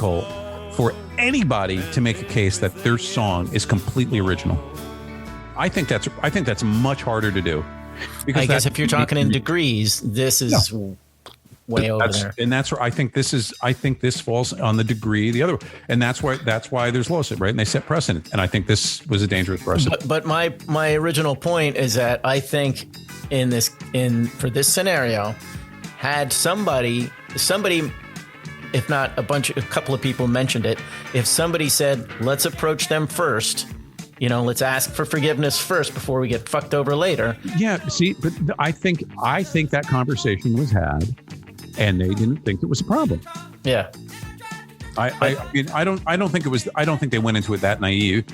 difficult for anybody to make a case that their song is completely original. I think that's much harder to do. Because I guess if you're talking in degrees, this is way over there. And that's where I think this falls on the degree, the other, and that's why there's lawsuit, right? And they set precedent. And I think this was a dangerous precedent. But my original point is that I think for this scenario, had somebody, if not a couple of people mentioned it, if somebody said, let's approach them first, let's ask for forgiveness first before we get fucked over later. Yeah, see, but I think that conversation was had, and they didn't think it was a problem. Yeah. I don't think they went into it that naive.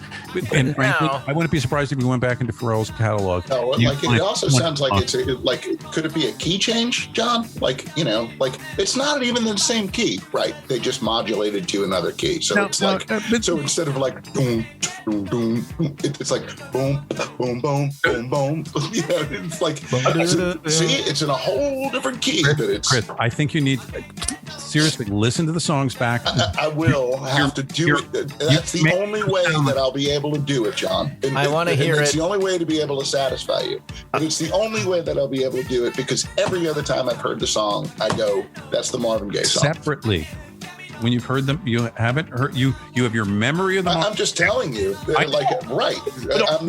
And frankly, I wouldn't be surprised if we went back into Pharrell's catalog. No, it also sounds like could it be a key change, John? It's not even the same key, right? They just modulated to another key. So so instead of like boom, boom, boom, it's like boom, boom, boom, boom, boom. It's like it's in a whole different key. Chris, I think you need seriously listen to the songs back. I will have to do it. That's the only way that I'll be able to do it, John. I want to hear it. It's the only way to be able to satisfy you. But it's the only way that I'll be able to do it because every other time I've heard the song, I go, that's the Marvin Gaye song. Separately. When you've heard them, you haven't heard, you have your memory of them. I'm just telling you, right.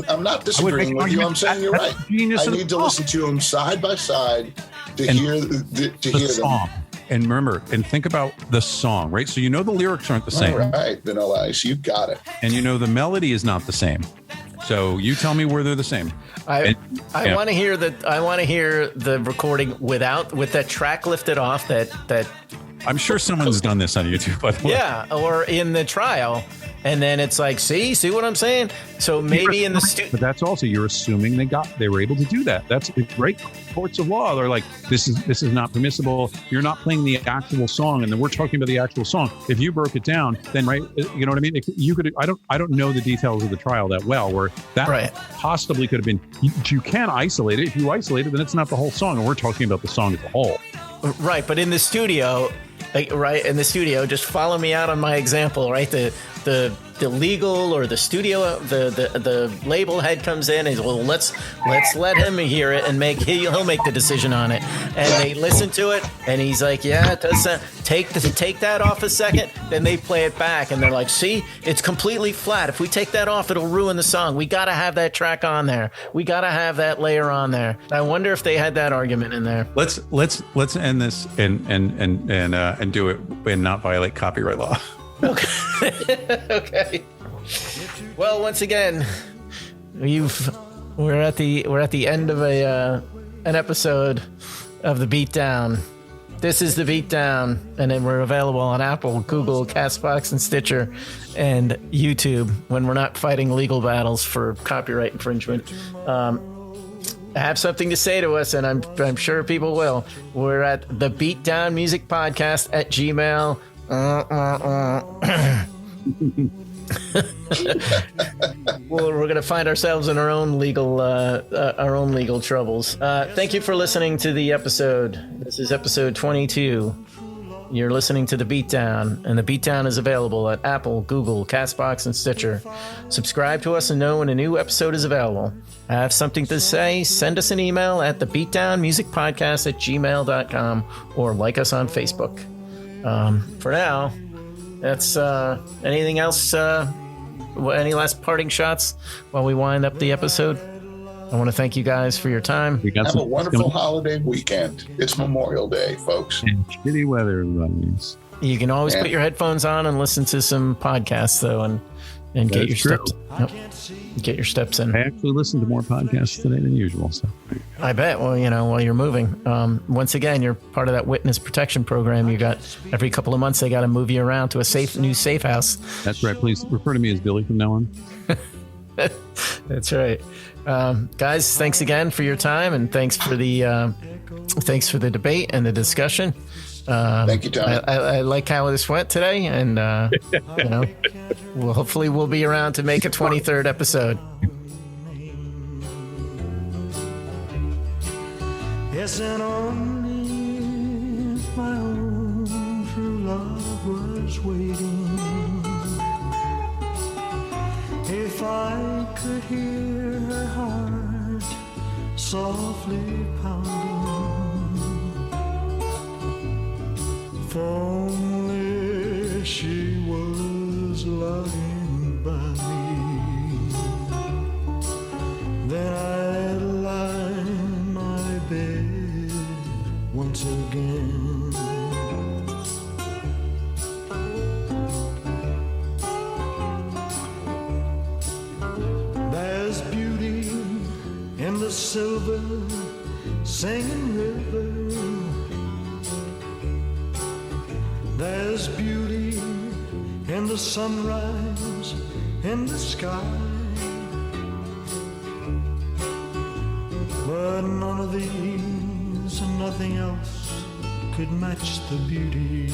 I'm not disagreeing with you. I'm saying you're right. I need to listen to them side by side to hear them. And remember, and think about the song, right? So the lyrics aren't the same. All right, Vanilla Ice, you got it. And the melody is not the same. So you tell me where they're the same. I want to hear the recording with that track lifted off. That I'm sure someone's done this on YouTube, by the way. Yeah, or in the trial. And then it's like, see what I'm saying? So maybe in the studio. But that's also, you're assuming they were able to do that. That's great. Courts of law, they're like, this is not permissible. You're not playing the actual song, and then we're talking about the actual song. If you broke it down, then you know what I mean? You could. I don't know the details of the trial that well, where that possibly could have been. You can isolate it. If you isolate it, then it's not the whole song, and we're talking about the song as a whole. Right, but in the studio. Just follow me out on my example, right? The legal or the studio, the label head comes in and well, let's let him hear it and he'll make the decision on it. And they listen to it and he's like, yeah, it does take that off a second. Then they play it back and they're like, see, it's completely flat. If we take that off, it'll ruin the song. We got to have that track on there. We got to have that layer on there. I wonder if they had that argument in there. Let's end this and do it and not violate copyright law. Okay. Okay. Well, once again, we're at the end of an episode of the Beatdown. This is the Beatdown, and then we're available on Apple, Google, Castbox, and Stitcher, and YouTube when we're not fighting legal battles for copyright infringement. Have something to say to us, and I'm sure people will. We're at the Beatdown Music Podcast at Gmail. Well, we're gonna find ourselves in our own legal troubles. Thank you for listening to the episode. This is episode 22. You're listening to the Beatdown, and the Beatdown is available at Apple, Google, Castbox, and Stitcher. Subscribe to us and know when a new episode is available. Have something to say? Send us an email at thebeatdownmusicpodcast@gmail.com or like us on Facebook. For now, that's anything else? Any last parting shots while we wind up the episode? I want to thank you guys for your time. Have a wonderful holiday weekend. It's Memorial Day, folks. And shitty weather, everybody. You can always put your headphones on and listen to some podcasts, though, and get your steps. Yep. Get your steps in. I actually listened to more podcasts today than usual. So I bet. Well, while you're moving, once again, you're part of that witness protection program. You got every couple of months they got to move you around to a new safe house. That's right. Please refer to me as Billy from now on. That's right. Guys, thanks again for your time, and thanks for the debate and the discussion. Thank you, Tom. I like how this went today, and hopefully we'll be around to make a 23rd episode. Yes, and only if my own true love was waiting. If I could hear her heart softly pounding, if only she was lying by me, then I'd lie in my bed once again. There's beauty in the silver singing river. There's beauty in the sunrise in the sky. But none of these and nothing else could match the beauty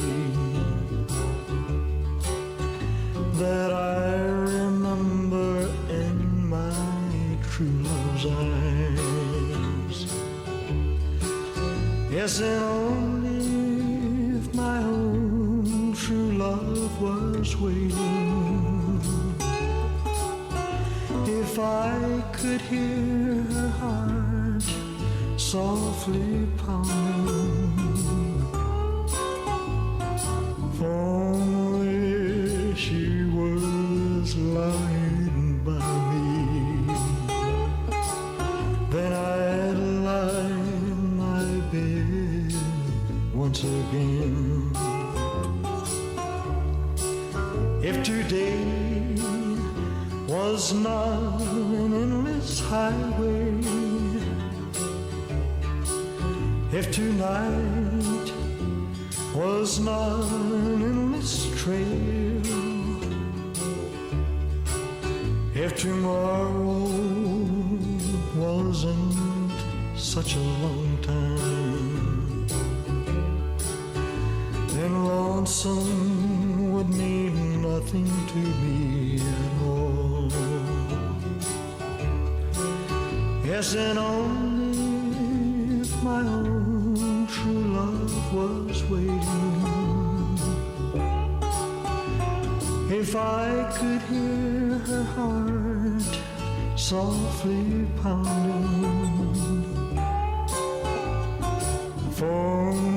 that I remember in my true love's eyes. Yes, and only if my own true love was waiting, if I could hear her heart softly pounding, if only she was lying by me, then I'd lie in my bed once again. If today was not an endless highway, if tonight was not an endless trail, if tomorrow wasn't such a long time, then lonesome would mean nothing to me at all. Yes, and only if my own true love was waiting, if I could hear her heart softly pounding, if only